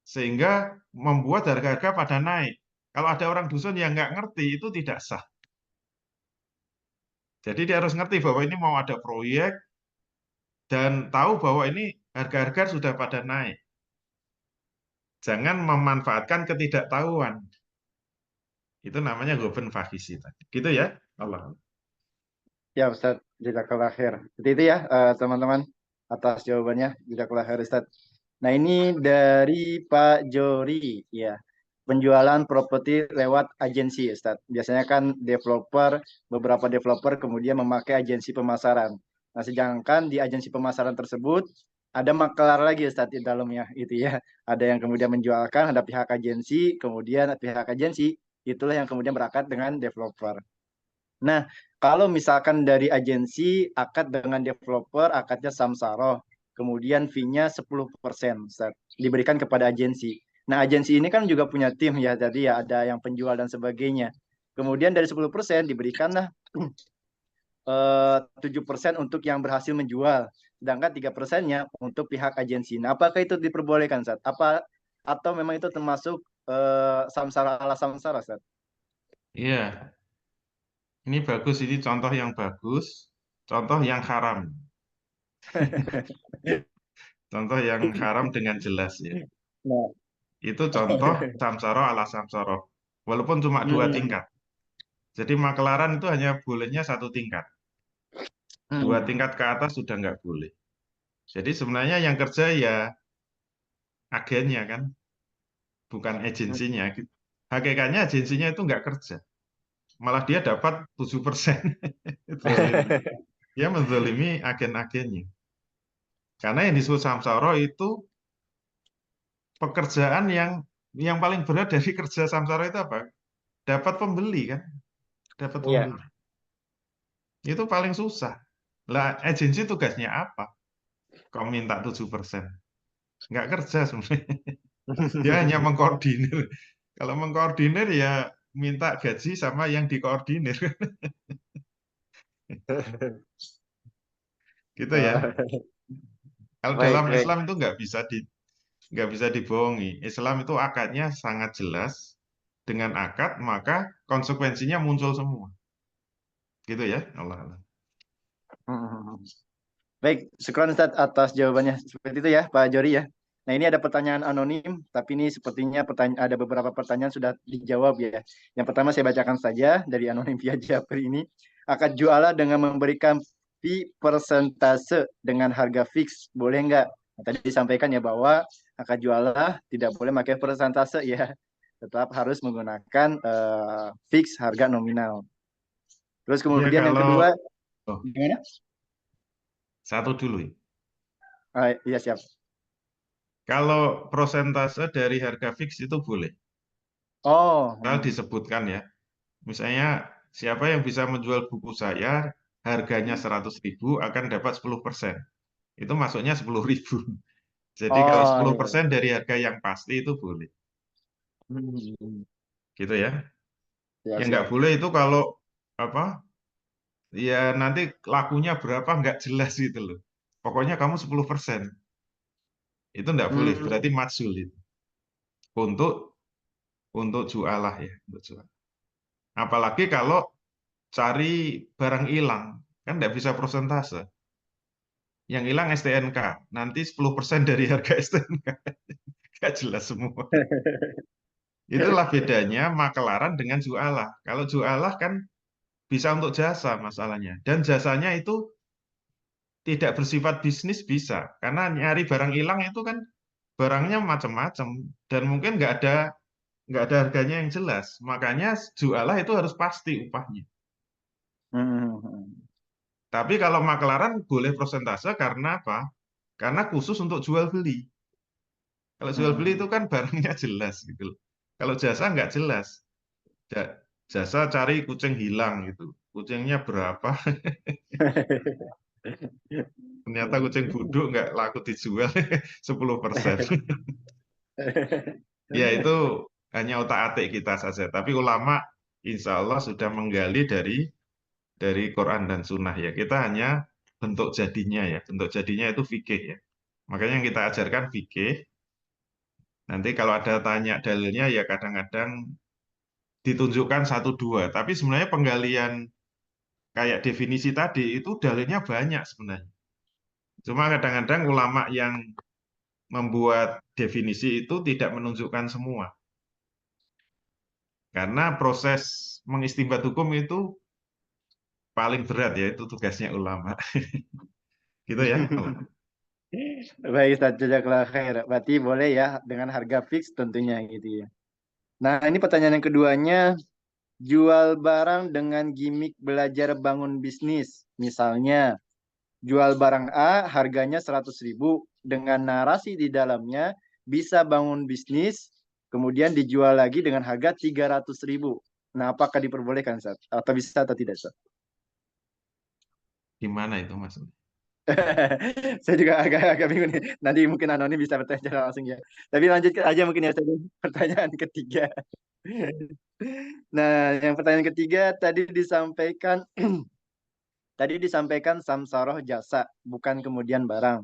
Sehingga membuat harga-harga pada naik. Kalau ada orang dusun yang nggak ngerti, itu tidak sah. Jadi dia harus ngerti bahwa ini mau ada proyek dan tahu bahwa ini harga-harga sudah pada naik. Jangan memanfaatkan ketidaktahuan. Itu namanya goben fakisi tadi. Gitu ya, Allah. Ya, Ustaz. Jazakallah khair. Seperti itu ya, teman-teman, atas jawabannya. Jazakallah khair, Ustaz. Nah, ini dari Pak Jori, ya. penjualan properti lewat agensi, Ustaz. Biasanya kan beberapa developer kemudian memakai agensi pemasaran. Nah, sedangkan di agensi pemasaran tersebut ada makelar lagi, Ustaz, di dalamnya, itu ya. Ada yang kemudian menjualkan, ada pihak agensi, kemudian pihak agensi itulah yang kemudian berakat dengan developer. Nah, kalau misalkan dari agensi akad dengan developer, akadnya samsaroh, kemudian fee-nya 10% Ustaz, diberikan kepada agensi. Nah, agensi ini kan juga punya tim ya, jadi ya ada yang penjual dan sebagainya. Kemudian dari 10% diberikanlah 7% untuk yang berhasil menjual, sedangkan 3%-nya untuk pihak agensi. Nah, apakah itu diperbolehkan, Ustaz? Atau memang itu termasuk samsara ala samsara, Ustaz? Iya, ini bagus, ini contoh yang bagus, contoh yang haram. Contoh yang haram dengan jelas ya. Nah, Itu contoh samsara ala samsara. Walaupun cuma dua hmm, tingkat. Jadi makelaran itu hanya bolehnya satu tingkat. Dua hmm, tingkat ke atas sudah nggak boleh. Jadi sebenarnya yang kerja ya agennya kan, bukan hmm. agensinya. Hakikatnya agensinya itu nggak kerja. Malah dia dapat 7%. Zalim. Dia menzalimi agen-agennya. Karena yang disebut samsara itu pekerjaan yang paling berat dari kerja samsara itu apa? Dapat pembeli kan? Dapat Iya. pembeli. Itu paling susah. Lah, agensi tugasnya apa? Kau minta 7%. Nggak kerja sebenarnya. Dia hanya mengkoordinir. Kalau mengkoordinir ya minta gaji sama yang dikoordinir. Gitu ya. Oh, Kalau baik, dalam baik. Islam itu nggak bisa dibohongi. Islam itu akadnya sangat jelas. Dengan akad maka konsekuensinya muncul semua. Gitu ya, Allah Allah. Hmm. Baik, syukran Ustaz atas jawabannya. Seperti itu ya, Pak Jori ya. Nah, ini ada pertanyaan anonim, tapi ini sepertinya ada beberapa pertanyaan sudah dijawab ya. Yang pertama saya bacakan saja dari anonim via Japri ini. Akad jualah dengan memberikan fee persentase dengan harga fix, boleh nggak? Nah, tadi disampaikan ya bahwa akad jualah tidak boleh pakai persentase ya. Tetap harus menggunakan fix harga nominal. Terus Iya kemudian yang kalau kedua, oh, gimana? satu dulu ya. Iya siap. Kalau prosentase dari harga fix itu boleh. Oh, Kalau disebutkan ya. Misalnya siapa yang bisa menjual buku saya harganya 100.000 akan dapat 10%. Itu masuknya 10.000. Jadi kalau oh sepuluh iya. persen dari harga yang pasti itu boleh. Hmm, Gitu ya. siap, Yang nggak siap. boleh itu kalau apa ya nanti lakunya berapa nggak jelas gitu loh. Pokoknya kamu 10%. Itu nggak boleh. Berarti Hmm. majhul itu. Untuk jualah ya. Untuk jual. Apalagi kalau cari barang hilang. Kan nggak bisa persentase. Yang hilang STNK. Nanti 10% dari harga STNK. Nggak jelas semua. Itulah bedanya makelaran dengan jualah. Kalau jualah kan bisa untuk jasa masalahnya. Dan jasanya itu tidak bersifat bisnis bisa. Karena nyari barang hilang itu kan barangnya macam-macam. Dan mungkin nggak ada harganya yang jelas. Makanya jualah itu harus pasti upahnya. Hmm. Tapi kalau makelaran boleh persentase karena apa? Karena khusus untuk jual beli. Kalau jual beli Hmm. itu kan barangnya jelas gitu loh. Kalau jasa nggak jelas. Ja- Jasa cari kucing hilang gitu. Kucingnya berapa? Ternyata kucing buduk nggak laku dijual 10%. Ya itu hanya otak-atik kita saja. Tapi ulama insya Allah sudah menggali dari Quran dan Sunnah ya. Kita hanya bentuk jadinya ya. Bentuk jadinya itu fikih ya. Makanya yang kita ajarkan fikih. Nanti kalau ada tanya dalilnya ya kadang-kadang ditunjukkan satu dua. Tapi sebenarnya penggalian kayak definisi tadi itu dalilnya banyak sebenarnya. Cuma kadang-kadang ulama yang membuat definisi itu tidak menunjukkan semua. Karena proses mengistimbat hukum itu paling berat ya, itu tugasnya ulama. Gitu ya. Allah. Baik, Ustaz, jazakallah khair. Berarti boleh ya dengan harga fix tentunya gitu ya. Nah, ini pertanyaan yang keduanya, jual barang dengan gimmick belajar bangun bisnis. Misalnya, jual barang A harganya 100.000 dengan narasi di dalamnya bisa bangun bisnis, kemudian dijual lagi dengan harga 300.000. Nah, apakah diperbolehkan, Ustaz? Atau bisa atau tidak, Ustaz? Gimana itu maksudnya? Saya juga agak bingung nih. Nanti mungkin anonim bisa bertanya secara langsung ya. Tapi lanjut aja mungkin ya, Ustaz. Pertanyaan ketiga. Nah, yang pertanyaan ketiga tadi disampaikan samsaroh jasa, bukan kemudian barang.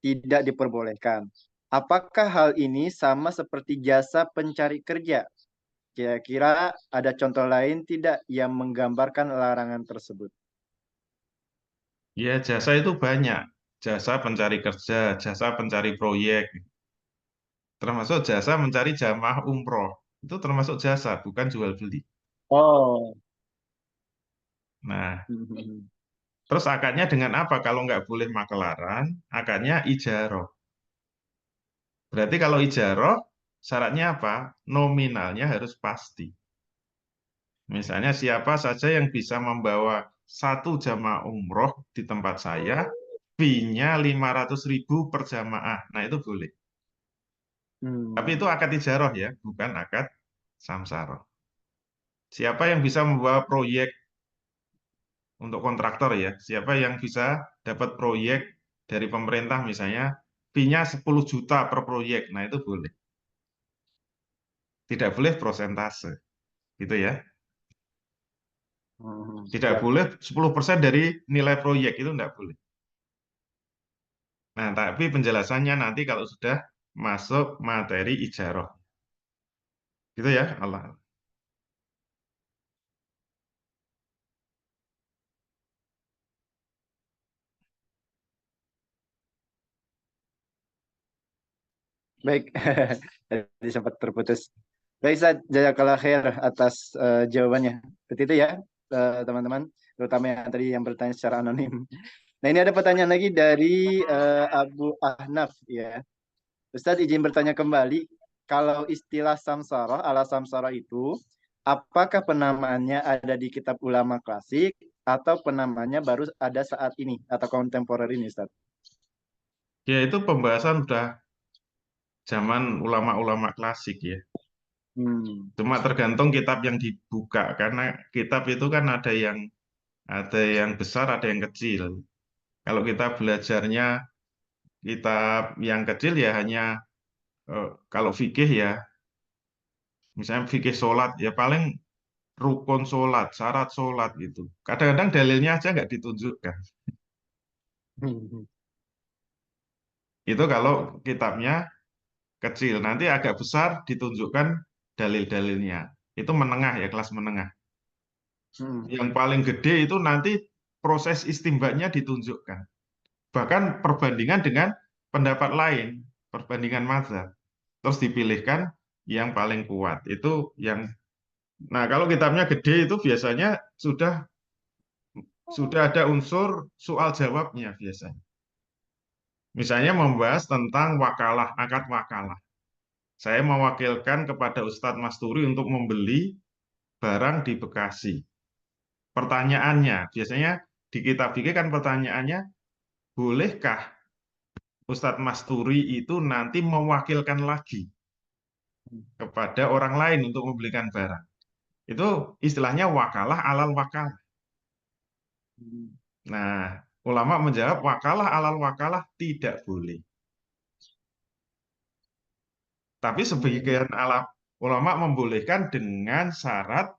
Tidak diperbolehkan. Apakah hal ini sama seperti jasa pencari kerja? Kira-kira ada contoh lain tidak yang menggambarkan larangan tersebut? Ya, jasa itu banyak. Jasa pencari kerja, jasa pencari proyek, termasuk jasa mencari jamaah umroh. Itu termasuk jasa, bukan jual beli. Oh. Nah, terus akadnya dengan apa? Kalau nggak boleh makelaran, akadnya ijaroh. Berarti kalau ijaroh, syaratnya apa? Nominalnya harus pasti. Misalnya siapa saja yang bisa membawa satu jamaah umroh di tempat saya, fee-nya 500.000 per jamaah. Nah, itu boleh. Tapi Hmm. itu akad ijaroh ya, bukan akad samsaroh. Siapa yang bisa membawa proyek untuk kontraktor ya, siapa yang bisa dapat proyek dari pemerintah misalnya, fee-nya 10 juta per proyek. Nah, itu boleh. Tidak boleh prosentase, gitu ya. Tidak Siap. boleh 10% dari nilai proyek, itu tidak boleh. Nah, tapi penjelasannya nanti kalau sudah masuk materi ijaroh. Gitu ya, Allah. Baik, tadi sempat terputus. Baik, Ustaz, jazakallah khair atas jawabannya. Seperti itu ya, teman-teman, terutama yang tadi yang bertanya secara anonim. Nah, ini ada pertanyaan lagi dari Abu Ahnaf ya. Ustaz izin bertanya kembali, kalau istilah samsara ala samsara itu, apakah penamaannya ada di kitab ulama klasik atau penamaannya baru ada saat ini atau kontemporer ini, Ustaz? Ya, itu pembahasan udah zaman ulama-ulama klasik ya. Hmm. Cuma tergantung kitab yang dibuka, karena kitab itu kan ada yang besar, ada yang kecil. Kalau kita belajarnya kitab yang kecil ya hanya kalau fikih ya, misalnya fikih sholat ya paling rukun sholat, syarat sholat gitu. Kadang-kadang dalilnya aja nggak ditunjukkan. Itu kalau kitabnya kecil. Nanti agak besar ditunjukkan dalil-dalilnya. Itu menengah ya, kelas menengah. Hmm. Yang paling gede itu nanti proses istimbanya ditunjukkan. Bahkan perbandingan dengan pendapat lain, perbandingan mazhab. Terus dipilihkan yang paling kuat. Itu yang Nah, kalau kitabnya gede itu biasanya sudah ada unsur soal jawabnya biasanya. Misalnya membahas tentang wakalah, akad wakalah. Saya mewakilkan kepada Ustadz Masturi untuk membeli barang di Bekasi. Pertanyaannya, biasanya di kitab fikih kan pertanyaannya, bolehkah Ustadz Masturi itu nanti mewakilkan lagi kepada orang lain untuk membelikan barang? Itu istilahnya wakalah alal wakalah. Nah, ulama menjawab wakalah alal wakalah tidak boleh. Tapi Hmm. sebagian ulama membolehkan dengan syarat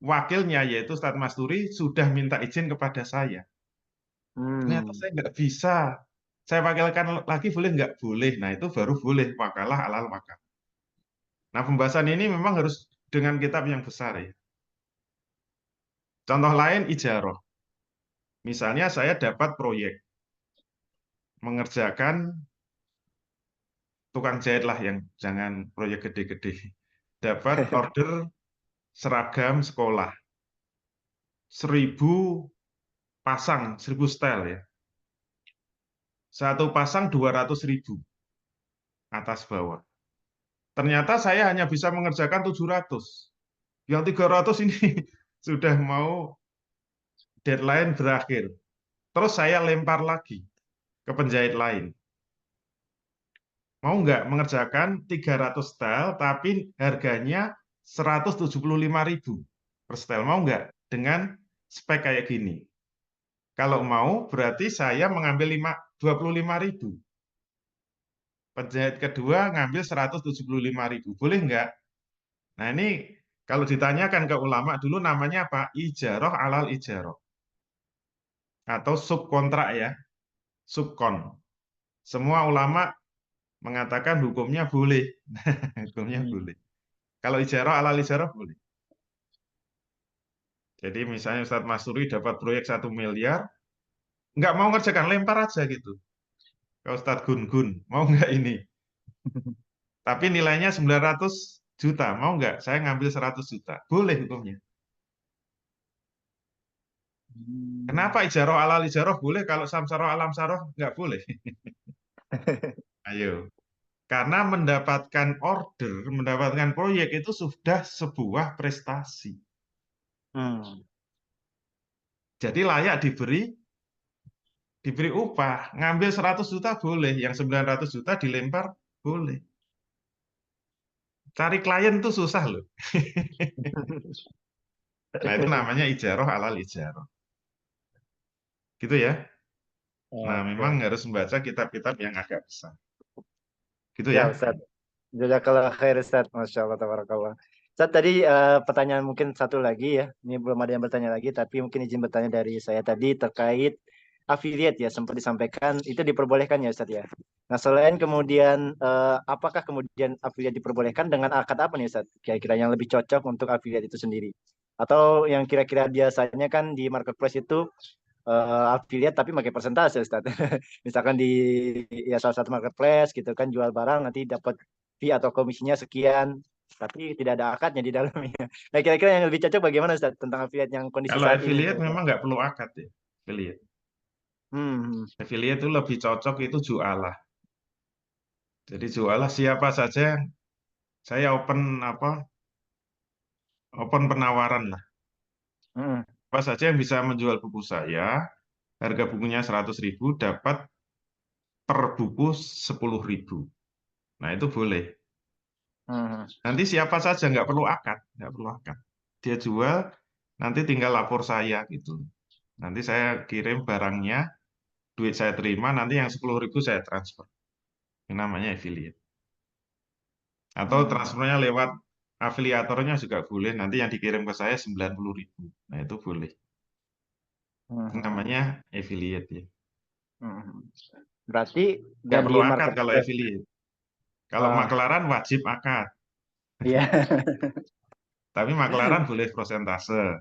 wakilnya yaitu Ustadz Masturi sudah minta izin kepada saya. Ternyata Hmm. saya nggak bisa. Saya wakilkan lagi boleh nggak? Boleh. Nah itu baru boleh wakalah alal wakal. Nah pembahasan ini memang harus dengan kitab yang besar ya. Contoh lain ijaroh. Misalnya saya dapat proyek mengerjakan tukang jahit lah yang jangan proyek gede-gede. Dapat order seragam sekolah 1.000 pasang, 1.000 setel ya. Satu pasang 200.000 atas bawah. Ternyata saya hanya bisa mengerjakan 700. Yang 300 ini sudah mau deadline berakhir. Terus saya lempar lagi ke penjahit lain. Mau nggak mengerjakan 300 style tapi harganya 175.000 per style. Mau nggak dengan spek kayak gini? Kalau mau berarti saya mengambil 25.000. Penjahit kedua ngambil 175.000. Boleh nggak? Nah ini kalau ditanyakan ke ulama dulu namanya apa? Ijaroh alal ijaroh. Atau subkontrak ya. Subkon. Semua ulama mengatakan hukumnya boleh. Hukumnya Hmm. boleh. Kalau ijarah alal ijarah boleh. Jadi misalnya Ustadz Masuri dapat proyek 1 miliar, nggak mau ngerjakan, lempar aja gitu. Ke Ustadz Gun Gun, mau nggak ini? Tapi nilainya 900 juta, mau nggak? Saya ngambil 100 juta. Boleh hukumnya. Kenapa ijarah alal ijarah boleh, kalau samsaroh alam saroh nggak boleh? Ayo. Karena mendapatkan order, mendapatkan proyek itu sudah sebuah prestasi. Hmm. Jadi layak diberi upah. Ngambil 100 juta boleh, yang 900 juta dilempar boleh. Cari klien tuh susah loh. Nah, itu namanya ijaroh alal ijaroh. Gitu ya. Nah, memang Oke. harus membaca kitab-kitab yang agak besar. Gitu Ya, ya. Ustaz. Jazakallah khair, Ustaz. Masya Allah, tabarakallah. Ustaz, tadi pertanyaan mungkin satu lagi ya. Ini belum ada yang bertanya lagi, tapi mungkin izin bertanya dari saya tadi terkait affiliate ya. Sempat disampaikan, itu diperbolehkan ya, Ustaz ya. Nah, selain kemudian, apakah kemudian affiliate diperbolehkan dengan akad apa nih, Ustaz? Kira-kira yang lebih cocok untuk affiliate itu sendiri? Atau yang kira-kira biasanya kan di marketplace itu affiliate tapi pakai persentase Ustaz. Misalkan di ya salah satu marketplace gitu kan jual barang nanti dapat fee atau komisinya sekian tapi tidak ada akadnya di dalamnya. Nah, kira-kira yang lebih cocok bagaimana Ustaz tentang affiliate yang kondisi Kalau saat ini? affiliate memang nggak perlu akad ya. Affiliate. Hmm. Affiliate itu lebih cocok itu jualah. Jadi jualah siapa saja saya open penawaran lah. Hmm. Apa saja yang bisa menjual buku saya, harga bukunya 100.000 dapat per buku 10.000. Nah, itu boleh. Hmm. Nanti siapa saja nggak perlu akad, nggak perlu akad. Dia jual, nanti tinggal lapor saya gitu. Nanti saya kirim barangnya, duit saya terima, nanti yang 10.000 saya transfer. Ini namanya affiliate. Atau Hmm. transfernya lewat afiliatornya juga boleh. Nanti yang dikirim ke saya 90.000. Nah, itu boleh. Itu Hmm. namanya affiliate ya. Hmm. Berarti Nggak dan di perlu akad kalau marketplace. affiliate. Kalau Ah, maklaran wajib akad. iya. Tapi maklaran boleh prosentase.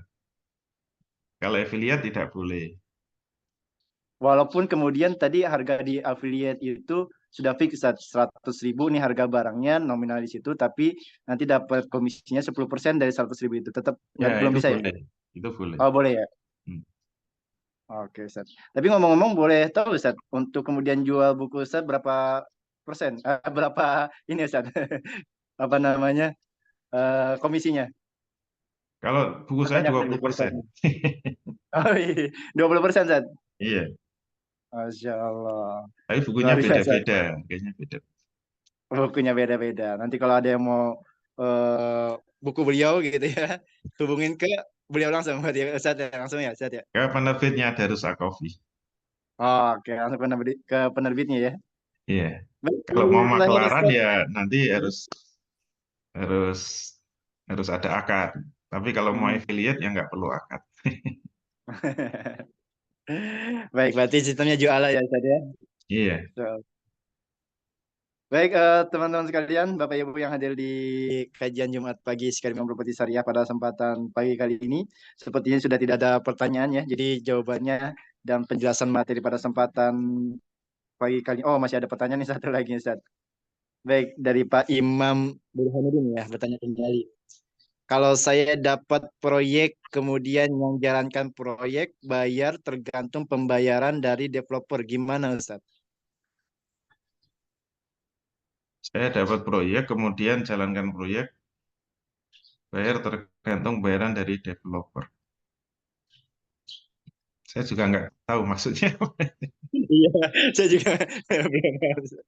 Kalau affiliate tidak boleh. Walaupun kemudian tadi harga di affiliate itu sudah fix 100.000 nih harga barangnya nominal di situ, tapi nanti dapat komisinya 10% dari 100.000 itu tetap Ya, nggak belum itu bisa ya? boleh. Itu boleh. Oh boleh ya? Hmm. Oke Ustaz. Tapi ngomong-ngomong boleh tahu Ustaz untuk kemudian jual buku Ustaz berapa persen? Berapa ini Ustaz? Apa namanya komisinya? Kalau buku saya Banyak dari 20%. perusahaan. Oh iya, 20% Ustaz. Iya, Masya Allah. tapi bukunya Luar biasa. beda-beda, kayaknya beda. Bukunya beda-beda. Nanti kalau ada yang mau eh, buku beliau gitu ya, hubungin ke beliau langsung berarti ya, Ustaz ya, langsung ya, Ustaz ya. Ya, penerbitnya Darus Akofi. Oh, oke, langsung ke penerbitnya ya. Iya. Baik, Kalau mau terakhir maklaran Ustaz. ya nanti harus harus harus ada akad. Tapi kalau mau Hmm. affiliate ya nggak perlu akad. Baik, berarti sistemnya jualan ya, Ustaz ya. Iya. So, baik, teman-teman sekalian, Bapak Ibu yang hadir di kajian Jumat pagi sekali Properti Syariah pada kesempatan pagi kali ini, sepertinya sudah tidak ada pertanyaan ya. Jadi jawabannya dan penjelasan materi pada kesempatan pagi kali. Oh, masih ada pertanyaan nih satu lagi, Ustaz. Baik, dari Pak Imam Burhanuddin ya, bertanya kembali. Kalau saya dapat proyek, kemudian yang jalankan proyek, bayar tergantung pembayaran dari developer. Gimana, Ustaz? Saya dapat proyek, kemudian jalankan proyek, bayar tergantung bayaran dari developer. Saya juga nggak tahu maksudnya. Iya, saya juga belum tahu.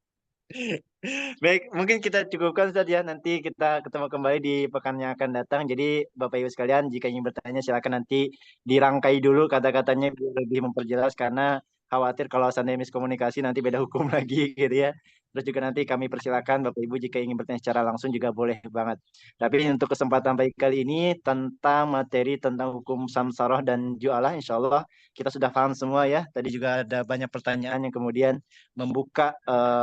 Baik, mungkin kita cukupkan saja. Nanti kita ketemu kembali di pekan yang akan datang. Jadi, Bapak Ibu sekalian, jika ingin bertanya, silakan nanti dirangkai dulu kata-katanya biar lebih memperjelas karena khawatir kalau seandainya miskomunikasi nanti beda hukum lagi gitu ya. Terus juga nanti kami persilakan Bapak Ibu jika ingin bertanya secara langsung juga boleh banget. Tapi untuk kesempatan baik kali ini tentang materi tentang hukum samsaroh dan jualah, insya Allah kita sudah paham semua ya. Tadi juga ada banyak pertanyaan yang kemudian membuka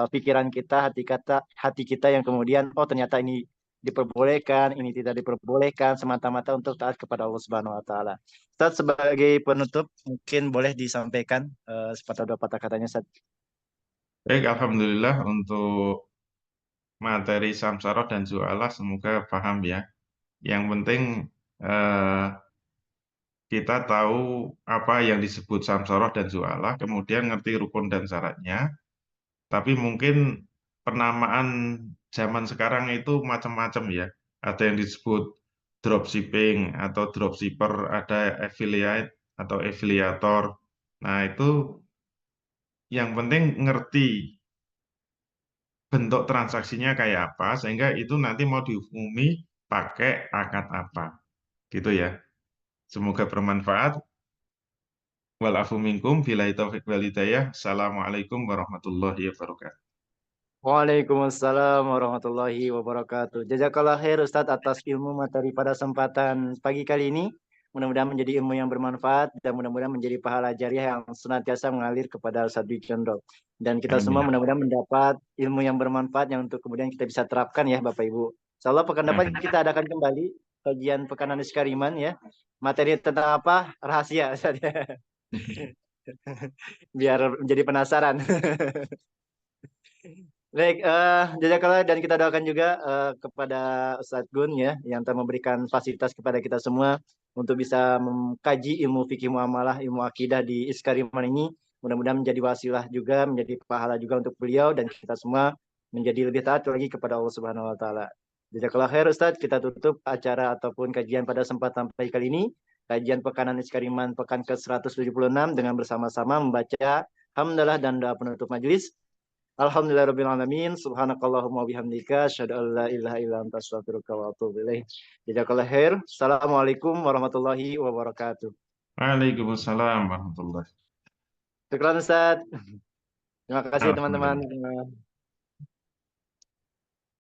pikiran kita, hati kita yang kemudian oh ternyata ini diperbolehkan, ini tidak diperbolehkan semata-mata untuk taat kepada Allah Subhanahu wa taala. Ustaz sebagai penutup mungkin boleh disampaikan sepatah dua patah katanya Ustaz. Baik, Alhamdulillah untuk materi samsaroh dan jualah semoga paham ya. Yang penting eh, kita tahu apa yang disebut samsaroh dan jualah, kemudian ngerti rukun dan syaratnya. Tapi mungkin penamaan zaman sekarang itu macam-macam ya. Ada yang disebut dropshipping atau dropshipper, ada affiliate atau afiliator. Nah, itu yang penting ngerti bentuk transaksinya kayak apa, sehingga itu nanti mau dihukumi pakai akad apa. Gitu ya. Semoga bermanfaat. Walafu minkum, billahi taufiq wal hidayah. Assalamualaikum warahmatullahi wabarakatuh. Waalaikumsalam warahmatullahi wabarakatuh. Jazakallah khair Ustadz atas ilmu materi pada kesempatan pagi kali ini. Mudah-mudahan menjadi ilmu yang bermanfaat dan mudah-mudahan menjadi pahala jariah yang senantiasa mengalir kepada Ustadz Dwi Condro. Dan kita semua Amin. mudah-mudahan mendapat ilmu yang bermanfaat yang untuk kemudian kita bisa terapkan ya Bapak Ibu. Insyaallah pekan depan Amin. kita adakan kembali kajian pekan Anis Kariman ya. Materi tentang apa? Rahasia Ustadz ya. Biar menjadi penasaran. Baik, jazakallah dan kita doakan juga kepada Ustadz Gun ya yang telah memberikan fasilitas kepada kita semua untuk bisa mengkaji ilmu fikih muamalah, ilmu akidah di Iskariman ini. Mudah-mudahan menjadi wasilah juga, menjadi pahala juga untuk beliau dan kita semua menjadi lebih taat lagi kepada Allah Subhanahu wa taala. Jazakallah khair Ustadz, kita tutup acara ataupun kajian pada kesempatan pagi kali ini. Kajian Pekanan Iskariman pekan ke-176 dengan bersama-sama membaca hamdalah dan doa penutup majelis. Alhamdulillahirabbil alamin. Subhanakallahumma bihamdika asyhadu an la ilaha illa anta astaghfiruka wa atubu ilaik. Jazakallahu khair. Assalamualaikum warahmatullahi wabarakatuh. Waalaikumsalam warahmatullahi. Syukran Ustaz. Terima kasih Alhamdulillah. teman-teman.